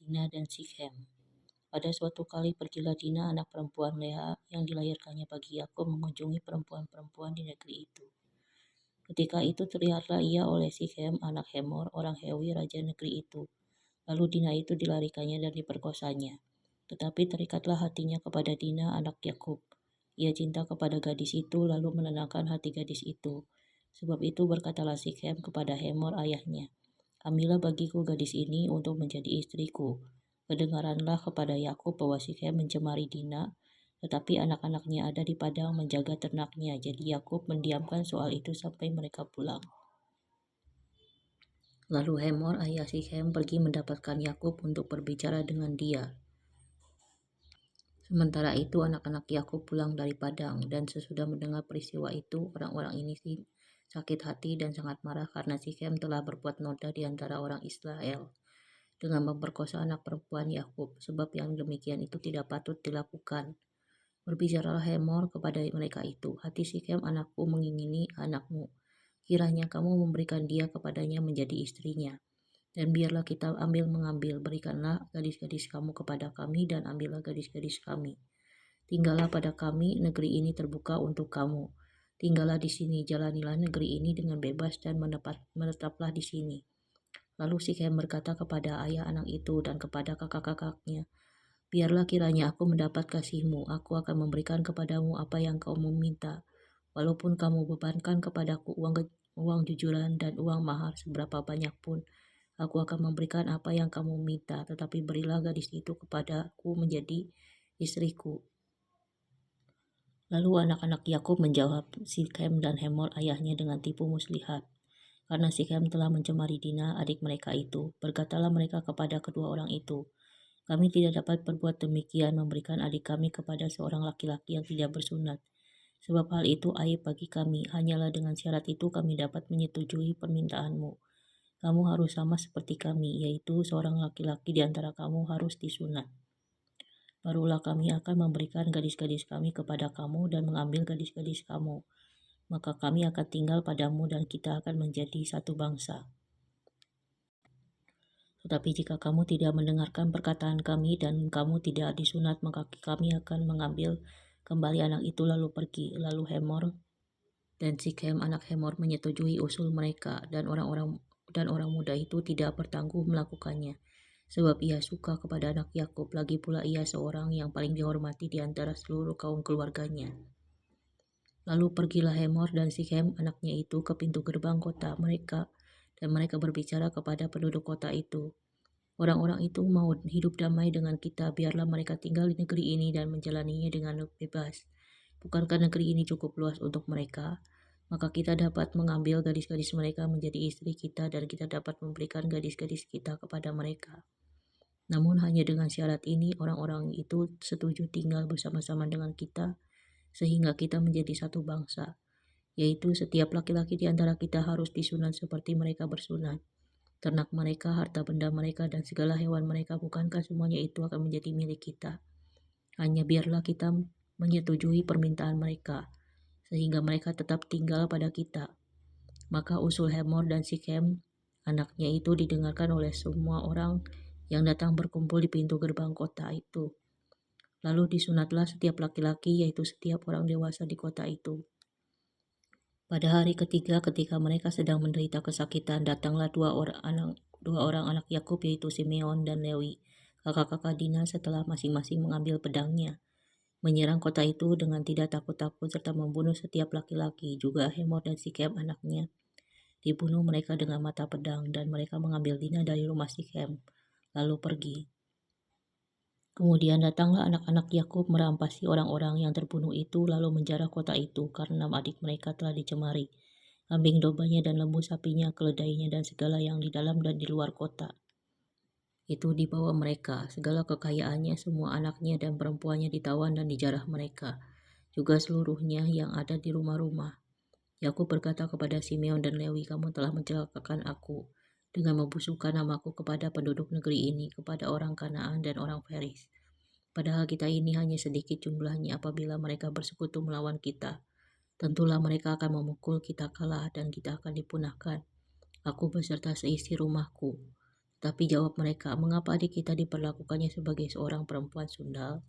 Dina dan Sikhem. Pada suatu kali pergilah Dina, anak perempuan Leha yang dilahirkannya bagi Yakub, mengunjungi perempuan-perempuan di negeri itu. Ketika itu terlihatlah ia oleh Sikhem, anak Hemor, orang Hewi, raja negeri itu. Lalu Dina itu dilarikannya dan diperkosanya. Tetapi terikatlah hatinya kepada Dina, anak Yakub. Ia cinta kepada gadis itu, lalu menenangkan hati gadis itu. Sebab itu berkatalah Sikhem kepada Hemor ayahnya, "Ambillah bagiku gadis ini untuk menjadi istriku." Kedengaranlah kepada Yakub bahwa Sikhem mencemari Dina, tetapi anak-anaknya ada di padang menjaga ternaknya. Jadi Yakub mendiamkan soal itu sampai mereka pulang. Lalu Hemor ayah Sikhem pergi mendapatkan Yakub untuk berbicara dengan dia. Sementara itu anak-anak Yakub pulang dari padang, dan sesudah mendengar peristiwa itu, orang-orang ini sakit hati dan sangat marah karena Sikhem telah berbuat noda di antara orang Israel dengan memperkosa anak perempuan Yakub, sebab yang demikian itu tidak patut dilakukan. Berbicaralah Hemor kepada mereka itu, "Hati Sikhem anakku mengingini anakmu. Kiranya kamu memberikan dia kepadanya menjadi istrinya. Dan biarlah kita mengambil, berikanlah gadis-gadis kamu kepada kami dan ambillah gadis-gadis kami. Tinggallah pada kami, negeri ini terbuka untuk kamu. Tinggallah di sini, jalanilah negeri ini dengan bebas dan menetaplah di sini." Lalu Sikhem berkata kepada ayah anak itu dan kepada kakak-kakaknya, "Biarlah kiranya aku mendapat kasihmu, aku akan memberikan kepadamu apa yang kamu minta. Walaupun kamu bebankan kepadaku uang jujuran dan uang mahar seberapa banyak pun, aku akan memberikan apa yang kamu minta, tetapi berilah gadis itu kepadaku menjadi istriku." Lalu anak-anak Yakub menjawab Sikhem dan Hemor ayahnya dengan tipu muslihat. Karena Sikhem telah mencemari Dina, adik mereka itu, berkatalah mereka kepada kedua orang itu, "Kami tidak dapat berbuat demikian, memberikan adik kami kepada seorang laki-laki yang tidak bersunat. Sebab hal itu aib bagi kami, hanyalah dengan syarat itu kami dapat menyetujui permintaanmu. Kamu harus sama seperti kami, yaitu seorang laki-laki di antara kamu harus disunat. Barulah kami akan memberikan gadis-gadis kami kepada kamu dan mengambil gadis-gadis kamu. Maka kami akan tinggal padamu dan kita akan menjadi satu bangsa. Tetapi jika kamu tidak mendengarkan perkataan kami dan kamu tidak disunat, maka kami akan mengambil kembali anak itu lalu pergi." Lalu Hemor dan Sikhem anak Hemor menyetujui usul mereka, dan orang muda itu tidak bertangguh melakukannya, sebab ia suka kepada anak Yakub, lagi pula ia seorang yang paling dihormati di antara seluruh kaum keluarganya. Lalu pergilah Hemor dan Sikhem anaknya itu ke pintu gerbang kota mereka, dan mereka berbicara kepada penduduk kota itu, "Orang-orang itu mau hidup damai dengan kita, biarlah mereka tinggal di negeri ini dan menjalaninya dengan bebas. Bukankah negeri ini cukup luas untuk mereka? Maka kita dapat mengambil gadis-gadis mereka menjadi istri kita dan kita dapat memberikan gadis-gadis kita kepada mereka." Namun hanya dengan syarat ini orang-orang itu setuju tinggal bersama-sama dengan kita, sehingga kita menjadi satu bangsa, yaitu setiap laki-laki di antara kita harus disunat seperti mereka bersunat. Ternak mereka, harta benda mereka, dan segala hewan mereka, bukankah semuanya itu akan menjadi milik kita? Hanya biarlah kita menyetujui permintaan mereka, sehingga mereka tetap tinggal pada kita. Maka usul Hemor dan Sikhem anaknya itu didengarkan oleh semua orang yang datang berkumpul di pintu gerbang kota itu. Lalu disunatlah setiap laki-laki, yaitu setiap orang dewasa di kota itu. Pada hari ketiga, ketika mereka sedang menderita kesakitan, datanglah dua orang anak Yakub, yaitu Simeon dan Lewi, kakak-kakak Dina, setelah masing-masing mengambil pedangnya, menyerang kota itu dengan tidak takut-takut serta membunuh setiap laki-laki. Juga Hemor dan Sikhem anaknya dibunuh mereka dengan mata pedang, dan mereka mengambil Dina dari rumah Sikhem, lalu pergi. Kemudian datanglah anak-anak Yakub merampasi orang-orang yang terbunuh itu, lalu menjarah kota itu, karena adik mereka telah dicemari. Kambing dombanya dan lembu sapinya, keledainya, dan segala yang di dalam dan di luar kota itu dibawa mereka. Segala kekayaannya, semua anaknya dan perempuannya ditawan dan dijarah mereka, juga seluruhnya yang ada di rumah-rumah. Yakub berkata kepada Simeon dan Lewi, "Kamu telah mencelakakan aku dengan membusukkan namaku kepada penduduk negeri ini, kepada orang Kanaan dan orang Feris. Padahal kita ini hanya sedikit jumlahnya. Apabila mereka bersekutu melawan kita, tentulah mereka akan memukul kita kalah dan kita akan dipunahkan, aku beserta seisi rumahku. Tapi jawab mereka, mengapa adik kita diperlakukannya sebagai seorang perempuan sundal?